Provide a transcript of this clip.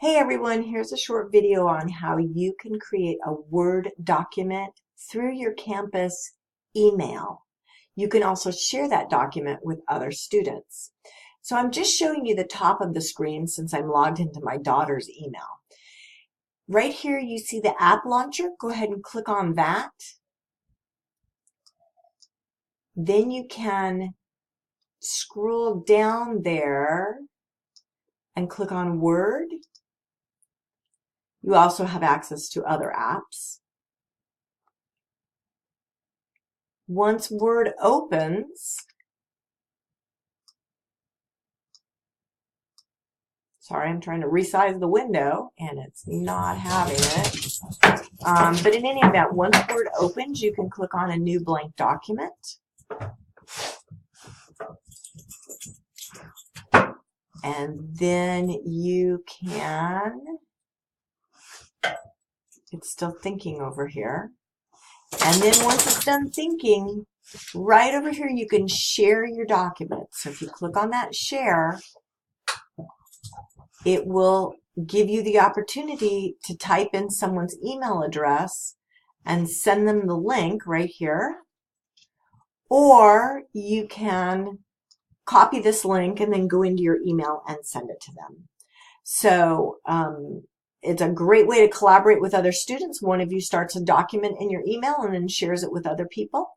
Hey everyone, here's a short video on how you can create a Word document through your campus email. You can also share that document with other students. So I'm just showing you the top of the screen since I'm logged into my daughter's email. Right here you see the app launcher. Go ahead and click on that. Then you can scroll down there and click on Word. You also have access to other apps. Once Word opens, sorry, I'm trying to resize the window and it's not having it. But in any event, once Word opens, you can click on a new blank document. And then you can, it's still thinking over here. And then once it's done thinking, right over here you can share your document. So if you click on that share, it will give you the opportunity to type in someone's email address and send them the link right here. Or you can copy this link and then go into your email and send it to them. So it's a great way to collaborate with other students. One of you starts a document in your email and then shares it with other people.